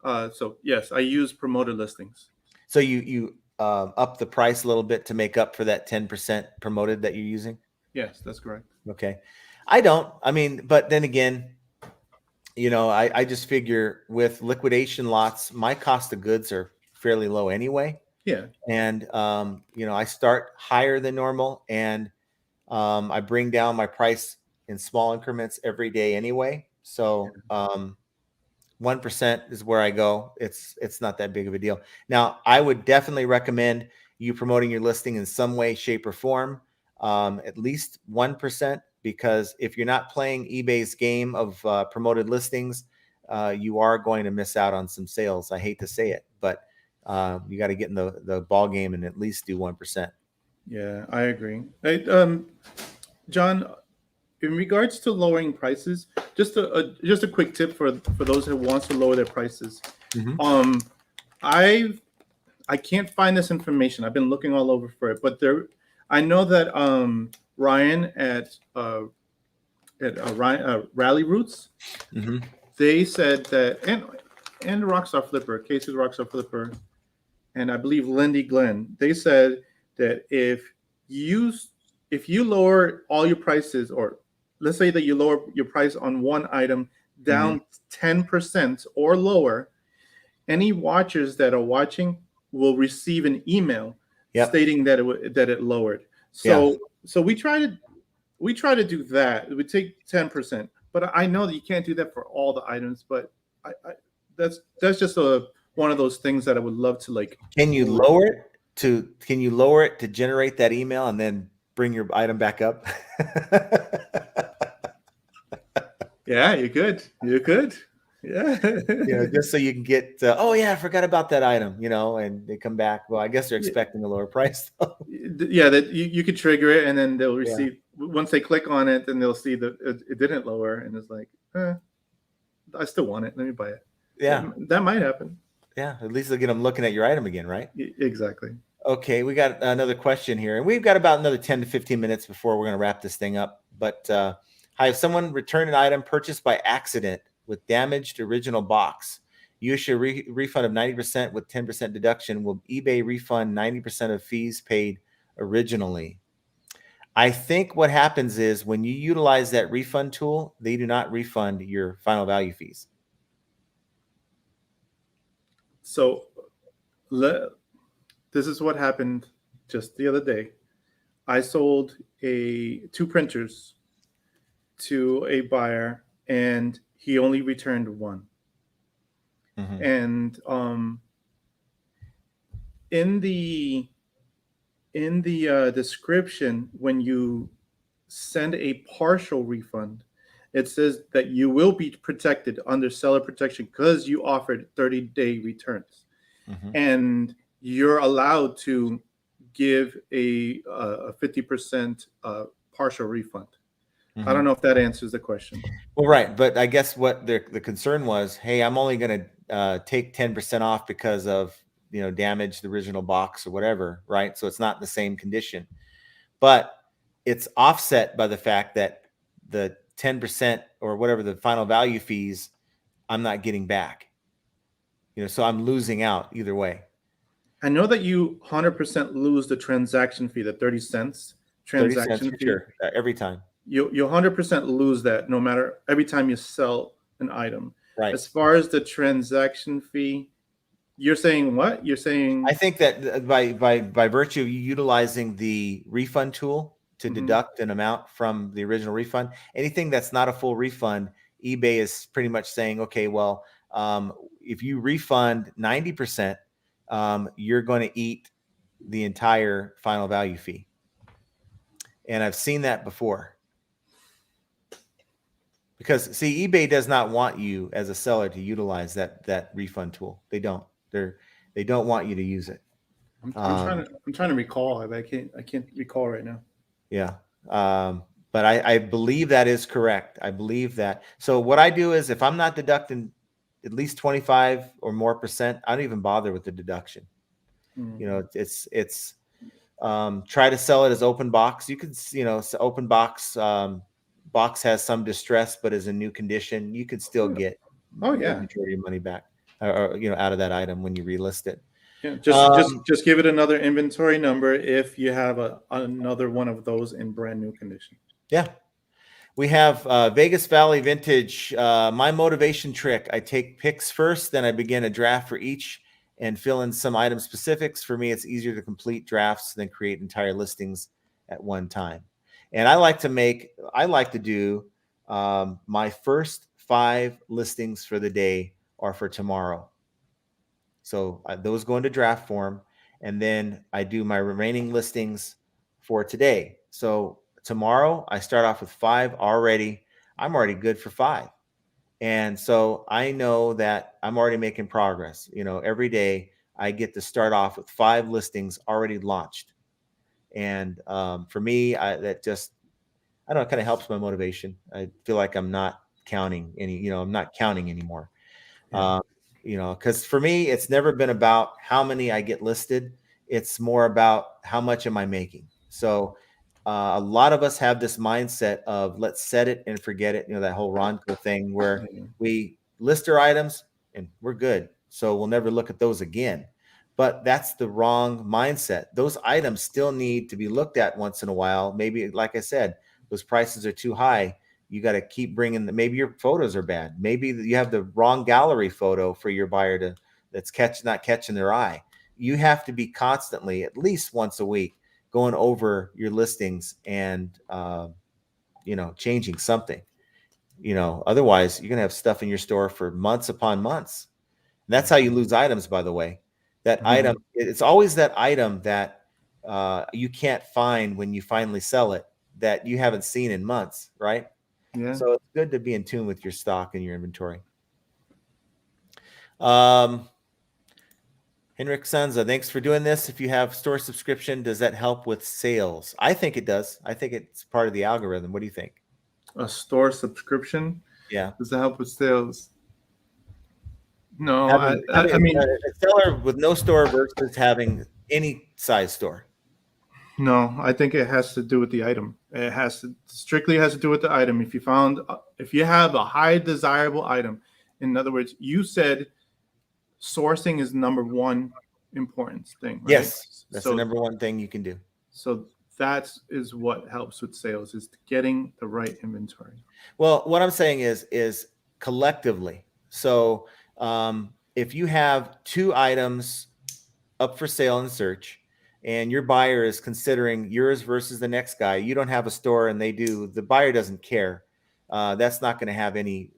So yes, I use promoted listings. So you up the price a little bit to make up for that 10% promoted that you're using? Yes, that's correct. Okay. I don't. I mean, but then again, I just figure with liquidation lots, my cost of goods are fairly low anyway. Yeah. And, I start higher than normal, and I bring down my price in small increments every day anyway. So 1% is where I go. It's not that big of a deal. Now, I would definitely recommend you promoting your listing in some way, shape, or form, at least 1%, because if you're not playing eBay's game of promoted listings, you are going to miss out on some sales. I hate to say it, but you got to get in the ball game and at least do 1%. Yeah, I agree. John, in regards to lowering prices, just a quick tip for those who wants to lower their prices. Mm-hmm. I can't find this information. I've been looking all over for it, but I know that Ryan at Rally Roots, Mm-hmm. they said that, and Rockstar Flipper, Casey the Rockstar Flipper, and I believe Lindy Glenn, they said that if you lower all your prices, or let's say that you lower your price on one item down 10% or lower, any watchers that are watching will receive an email stating that it lowered. So we try to do that. We take 10%, but I know that you can't do that for all the items. But that's just one of those things that I would love to like. Can you lower it to generate that email and then bring your item back up? Yeah, you could. Yeah. Just so you can get, I forgot about that item, and they come back. Well, I guess they're expecting a lower price, though. Yeah, that you could trigger it, and then they'll receive, once they click on it, then they'll see that it didn't lower, and it's like, I still want it. Let me buy it. Yeah. That might happen. Yeah, at least they'll get them looking at your item again, right? Exactly. Okay, we got another question here, and we've got about another 10 to 15 minutes before we're going to wrap this thing up. But hi, if someone returned an item purchased by accident with damaged original box, you issue a refund of 90% with 10% deduction. Will eBay refund 90% of fees paid originally? I think what happens is when you utilize that refund tool, they do not refund your final value fees. So this is what happened just the other day. I sold 2 printers to a buyer, and he only returned one. Mm-hmm. And in the description, when you send a partial refund, it says that you will be protected under seller protection because you offered 30-day returns. Mm-hmm. And you're allowed to give a 50% partial refund. Mm-hmm. I don't know if that answers the question. Well, right. But I guess what the concern was, hey, I'm only going to take 10% off because of, damage the original box or whatever. Right. So it's not in the same condition, but it's offset by the fact that the 10% or whatever the final value fees, I'm not getting back. So I'm losing out either way. I know that you 100% lose the transaction fee, the 30 cents 30 cents transaction for fee. sure, every time. You 100% lose that no matter every time you sell an item. Right. As far as the transaction fee, you're saying what? You're saying I think that by virtue of you utilizing the refund tool to deduct an amount from the original refund, anything that's not a full refund, eBay is pretty much saying, okay, well, if you refund 90%, you're going to eat the entire final value fee. And I've seen that before. Because see, eBay does not want you as a seller to utilize that refund tool. They don't. They don't want you to use it. I'm trying to recall. I can't recall right now. Yeah. But I believe that is correct. I believe that. So what I do is if I'm not deducting at least 25 or more percent, I don't even bother with the deduction. It's try to sell it as open box. You could, open box, box has some distress, but is in new condition. You could still get Oh yeah, majority of money back or out of that item when you relist it. yeah. Just give it another inventory number if you have another one of those in brand new condition. Yeah. We have Vegas Valley Vintage. My motivation trick, I take picks first, then I begin a draft for each and fill in some item specifics. For me, it's easier to complete drafts than create entire listings at one time. And I like to do my first 5 listings for the day are for tomorrow. So those go into draft form. And then I do my remaining listings for today. So tomorrow I start off with 5 already. I'm already good for 5. And so I know that I'm already making progress. Every day I get to start off with 5 listings already launched. And for me, that just, I don't know, it kind of helps my motivation. I feel like I'm not counting I'm not counting anymore. Yeah. Because for me, it's never been about how many I get listed. It's more about how much am I making. So a lot of us have this mindset of let's set it and forget it. That whole Ronco thing where we list our items and we're good. So we'll never look at those again. But that's the wrong mindset. Those items still need to be looked at once in a while. Maybe, like I said, those prices are too high. You got to keep bringing maybe your photos are bad. Maybe you have the wrong gallery photo for your buyer that's not catching their eye. You have to be constantly, at least once a week, going over your listings and, changing something, otherwise you're going to have stuff in your store for months upon months. And that's how you lose items, by the way. That item, it's always that item that you can't find when you finally sell it that you haven't seen in months, right? Yeah. So it's good to be in tune with your stock and your inventory. Henrik Sanza, thanks for doing this. If you have store subscription, does that help with sales? I think it does. I think it's part of the algorithm. What do you think? A store subscription? Yeah. Does that help with sales? No, having I mean, a seller with no store versus having any size store. No, I think it has to do with the item. It strictly has to do with the item. If you have a high desirable item, in other words, you said sourcing is number one importance thing, right? Yes, that's the number one thing you can do. So that is what helps with sales, is getting the right inventory. Well, what I'm saying is collectively. So if you have 2 items up for sale in search and your buyer is considering yours versus the next guy, you don't have a store and they do, the buyer doesn't care. That's not going to have any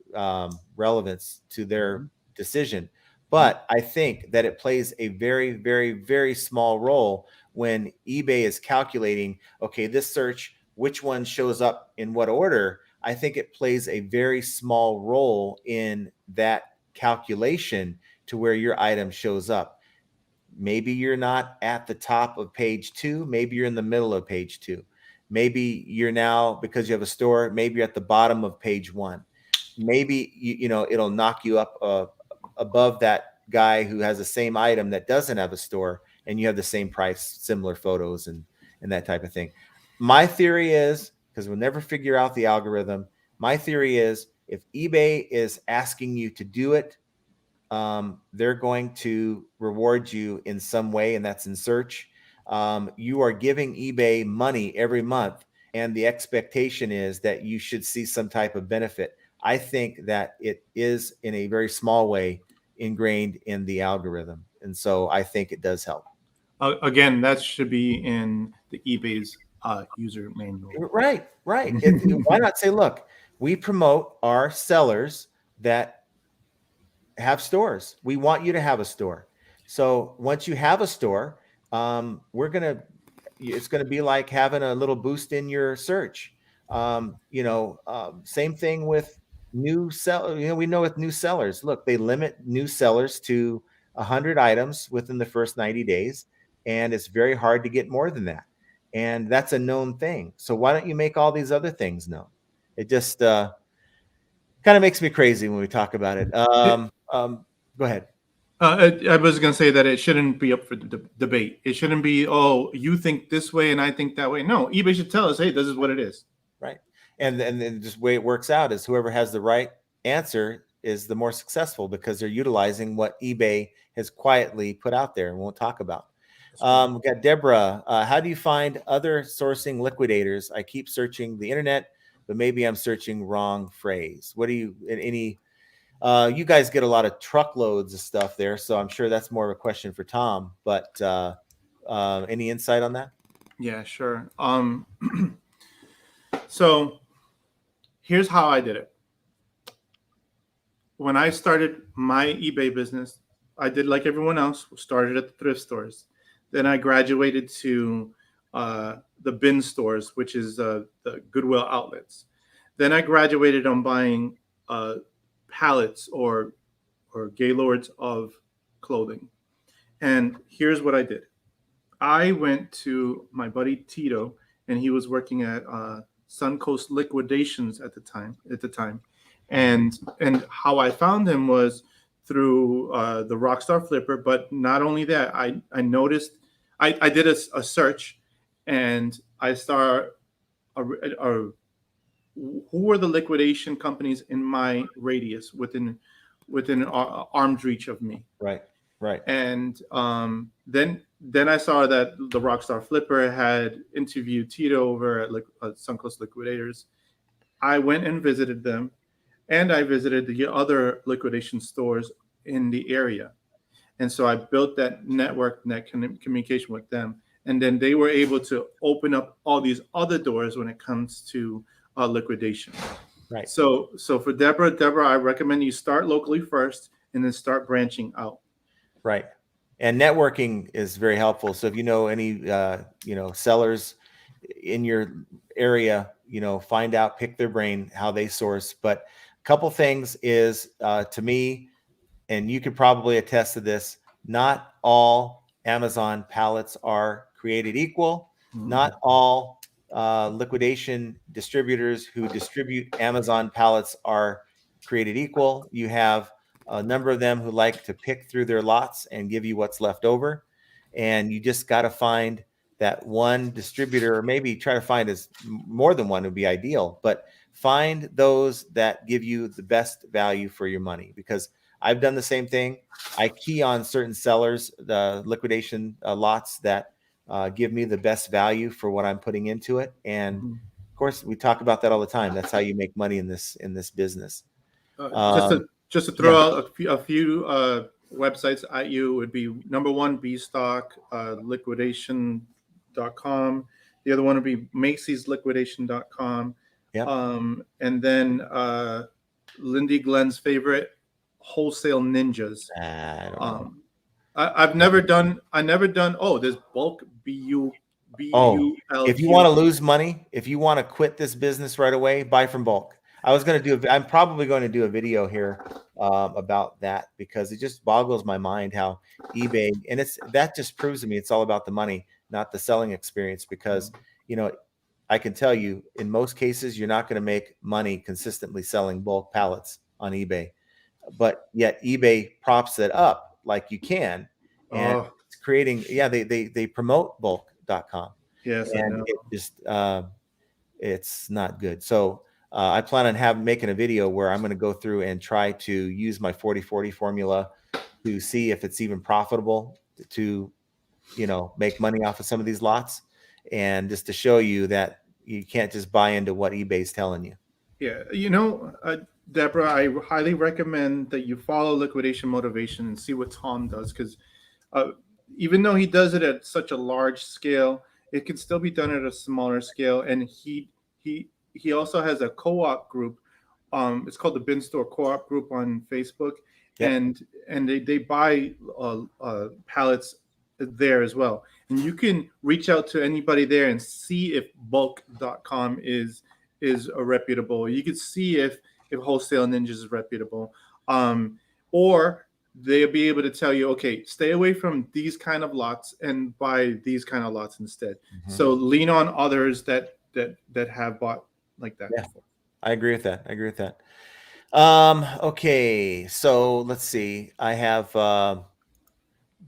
relevance to their decision. But I think that it plays a very, very, very small role when eBay is calculating, okay, this search, which one shows up in what order. I think it plays a very small role in that calculation to where your item shows up. Maybe you're not at the top of page 2. Maybe you're in the middle of page 2. Maybe you're now, because you have a store, maybe you're at the bottom of page 1. Maybe, it'll knock you up above that guy who has the same item that doesn't have a store and you have the same price, similar photos and that type of thing. My theory is, because we'll never figure out the algorithm, My theory is if eBay is asking you to do it, they're going to reward you in some way, and that's in search. You are giving eBay money every month, and the expectation is that you should see some type of benefit. I think that it is in a very small way ingrained in the algorithm. And so I think it does help. Again, that should be in the eBay's user manual. Right, right. Why not say, look, we promote our sellers that have stores. We want you to have a store. So once you have a store, it's gonna be like having a little boost in your search. Same thing with new sell. We know with new sellers, look, they limit new sellers to 100 items within the first 90 days, and it's very hard to get more than that. And that's a known thing. So why don't you make all these other things known? It just kind of makes me crazy when we talk about it. Go ahead. I was going to say that it shouldn't be up for debate. It shouldn't be, oh, you think this way and I think that way. No, eBay should tell us, hey, this is what it is. Right. And then just the way it works out is whoever has the right answer is the more successful because they're utilizing what eBay has quietly put out there and won't talk about. We've got Deborah. How do you find other sourcing liquidators? I keep searching the internet, but maybe I'm searching wrong phrase. What do you, you guys get a lot of truckloads of stuff there, so I'm sure that's more of a question for Tom, but any insight on that? Yeah, sure. So here's how I did it. When I started my eBay business, I did like everyone else, started at the thrift stores. Then I graduated to the bin stores, which is the Goodwill outlets. Then I graduated on buying pallets or gaylords of clothing. And here's what I did. I went to my buddy Tito, and he was working at Suncoast Liquidations at the time. And how I found him was through the Rockstar Flipper. But not only that, I noticed I did a search, and I saw who were the liquidation companies in my radius within arm's reach of me. Right. Right. And then I saw that the Rockstar Flipper had interviewed Tito over at Suncoast Liquidators. I went and visited them, and I visited the other liquidation stores in the area. And so I built that network, net communication with them. And then they were able to open up all these other doors when it comes to liquidation. Right. So for Deborah, I recommend you start locally first and then start branching out. Right. And networking is very helpful. So if you know any, sellers in your area, find out, pick their brain, how they source. But a couple things is to me, and you could probably attest to this, not all Amazon pallets are created equal. Mm-hmm. Not all liquidation distributors who distribute Amazon pallets are created equal. You have a number of them who like to pick through their lots and give you what's left over. And you just got to find that one distributor, or maybe try to find as more than one would be ideal, but find those that give you the best value for your money. Because I've done the same thing. I key on certain sellers, the liquidation lots that give me the best value for what I'm putting into it. And of course, we talk about that all the time. That's how you make money in this business. Just to throw out a few websites at you would be number one, Bstock, liquidation.com. The other one would be macy'sliquidation.com. Yeah. And then Lindy Glenn's favorite, Wholesale Ninjas. I don't know. I've never done. Oh, there's bulk BU. If you want to lose money, if you want to quit this business right away, buy from bulk. I'm probably going to do a video here about that because it just boggles my mind how eBay, and that just proves to me it's all about the money, not the selling experience. Because I can tell you in most cases you're not going to make money consistently selling bulk pallets on eBay, but yet eBay props it up like you can, and it's creating. Yeah, they promote bulk.com. Yes, and it just it's not good. So I plan on making a video where I'm going to go through and try to use my 40-40 formula to see if it's even profitable to, make money off of some of these lots, and just to show you that you can't just buy into what eBay's telling you. Yeah, Deborah, I highly recommend that you follow Liquidation Motivation and see what Tom does, because uh, even though he does it at such a large scale, it can still be done at a smaller scale. And he also has a co-op group. It's called the Bin Store Co-op group on Facebook, Yep. and they buy pallets there as well. And you can reach out to anybody there and see if bulk.com is a reputable. You could see if Wholesale Ninjas is reputable, or they'll be able to tell you, okay, stay away from these kind of lots and buy these kind of lots instead. Mm-hmm. So lean on others that have bought like that before. I agree with that. Okay, so let's see. I have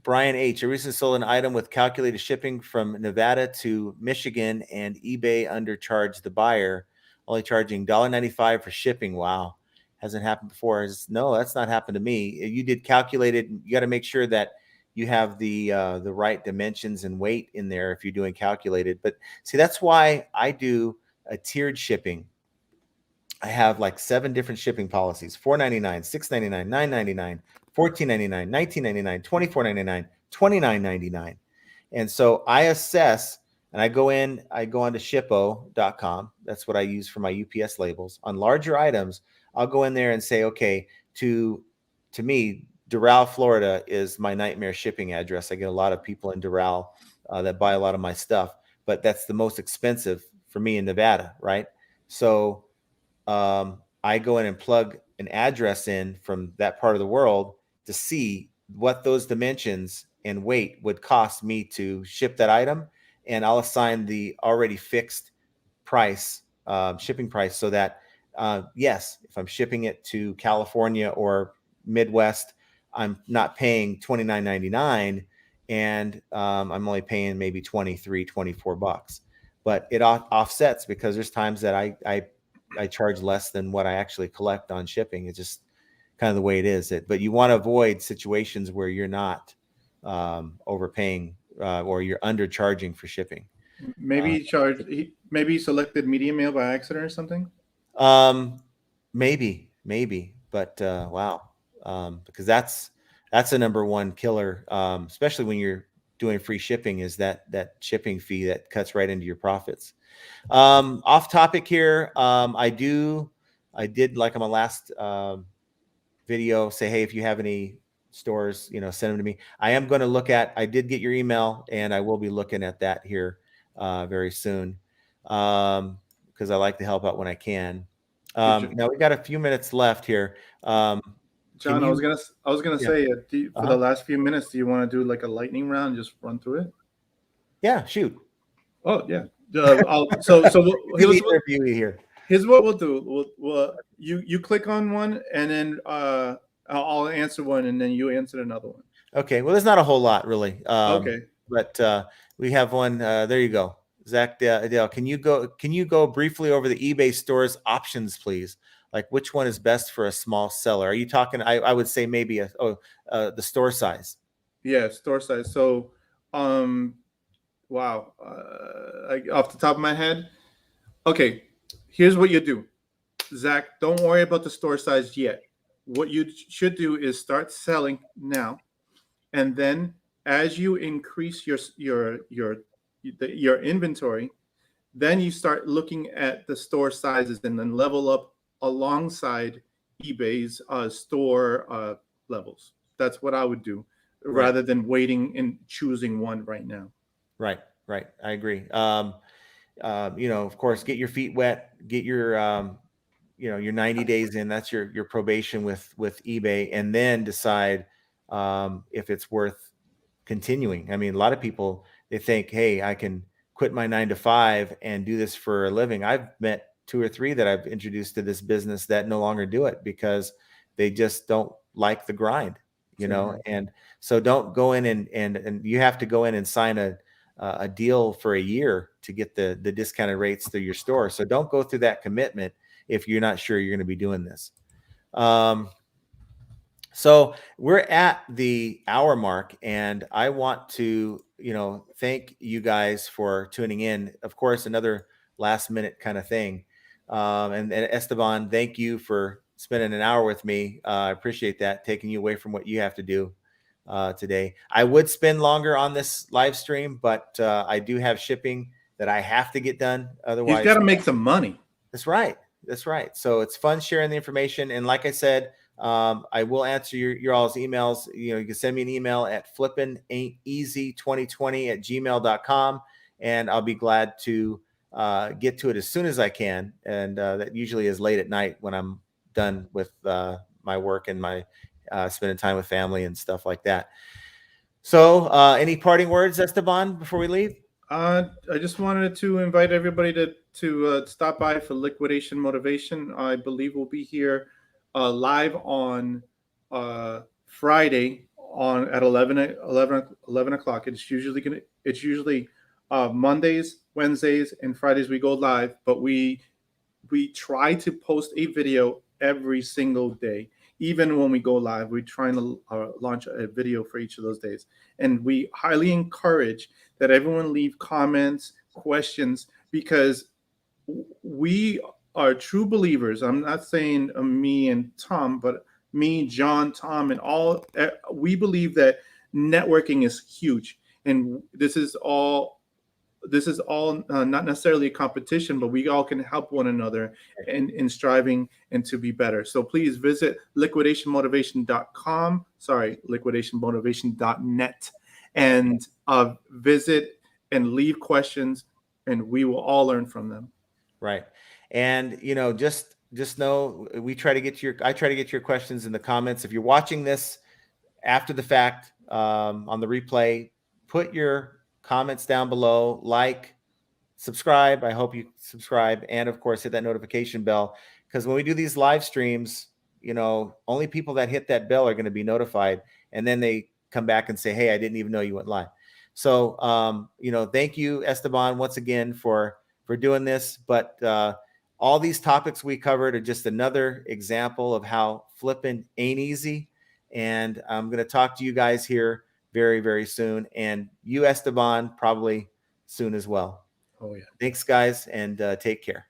Brian H. I recently sold an item with calculated shipping from Nevada to Michigan, and eBay undercharged the buyer, only charging $1.95 for shipping. Wow. Hasn't happened before. No, that's not happened to me. You did calculated. You got to make sure that you have the right dimensions and weight in there if you're doing calculated. But see, that's why I do a tiered shipping. I have like 7 different shipping policies: $4.99, $6.99, $9.99, $14.99, $19.99, $24.99, $29.99. And so I assess, and I go onto shippo.com. That's what I use for my UPS labels. On larger items, I'll go in there and say, okay, to me, Doral, Florida is my nightmare shipping address. I get a lot of people in Doral that buy a lot of my stuff, but that's the most expensive for me in Nevada, right? So I go in and plug an address in from that part of the world to see what those dimensions and weight would cost me to ship that item. And I'll assign the already fixed price, shipping price, so that, yes, if I'm shipping it to California or Midwest, I'm not paying $29.99, and I'm only paying maybe $23, $24. But it offsets, because there's times that I charge less than what I actually collect on shipping. It's just kind of the way it is. But you want to avoid situations where you're not overpaying or you're undercharging for shipping. Maybe he selected medium mail by accident or something. Maybe, but wow, because that's a number one killer, especially when you're doing free shipping, is that shipping fee that cuts right into your profits. Off topic here. I did, like on my last video, say, hey, if you have any stores, send them to me. I did get your email, and I will be looking at that here very soon, because I like to help out when I can. Now we got a few minutes left here. John, I was gonna say, for the last few minutes, do you want to do like a lightning round, just run through it? Yeah, shoot. Oh yeah. Here's what we'll do. You click on one, and then I'll answer one, and then you answer another one. Okay. Well, there's not a whole lot really. Okay. But we have one. There you go. Zach Adele, can you go briefly over the eBay stores options, please? Like, which one is best for a small seller? Are you talking? I would say maybe the store size. Yeah, store size. So, wow, off the top of my head, okay. Here's what you do, Zach. Don't worry about the store size yet. What you should do is start selling now, and then as you increase your inventory, then you start looking at the store sizes and then level up alongside eBay's store levels. That's what I would do, rather than waiting and choosing one right now. Right. I agree. Of course, get your feet wet, get your your 90 days in. That's your probation with eBay, and then decide if it's worth continuing. I mean, a lot of people, they think, hey, I can quit my 9 to 5 and do this for a living. I've met 2 or 3 that I've introduced to this business that no longer do it because they just don't like the grind, and so don't go in and you have to go in and sign a deal for a year to get the discounted rates through your store. So don't go through that commitment if you're not sure you're going to be doing this. So we're at the hour mark, and I want to, thank you guys for tuning in. Of course, another last minute kind of thing. And Esteban, thank you for spending an hour with me. I appreciate that, taking you away from what you have to do today. I would spend longer on this live stream, but I do have shipping that I have to get done. Otherwise, he's got to make some money. That's right. That's right. So it's fun sharing the information. And like I said, I will answer your all's emails. You can send me an email at flippinainteasy2020@gmail.com, and I'll be glad to get to it as soon as I can. And that usually is late at night when I'm done with my work and my spending time with family and stuff like that. So any parting words, Esteban, before we leave? I just wanted to invite everybody to stop by for Liquidation Motivation. I believe we'll be here live on Friday at 11 o'clock. It's usually Mondays, Wednesdays, and Fridays we go live, but we try to post a video every single day. Even when we go live, we're trying to launch a video for each of those days. And we highly encourage that everyone leave comments, questions, because we are true believers. I'm not saying me and Tom, but me, John, Tom, and all, we believe that networking is huge. And this is all not necessarily a competition, but we all can help one another in striving and to be better. So please visit liquidationmotivation.com, liquidationmotivation.net, and visit and leave questions, and we will all learn from them. Right. And, just know I try to get your questions in the comments. If you're watching this after the fact, on the replay, put your comments down below, subscribe. I hope you subscribe. And of course, hit that notification bell, because when we do these live streams, only people that hit that bell are going to be notified. And then they come back and say, hey, I didn't even know you went live. So, thank you, Esteban, once again for doing this. But all these topics we covered are just another example of how flipping ain't easy. And I'm going to talk to you guys here very, very soon. And you, Esteban, probably soon as well. Oh, yeah. Thanks, guys, and take care.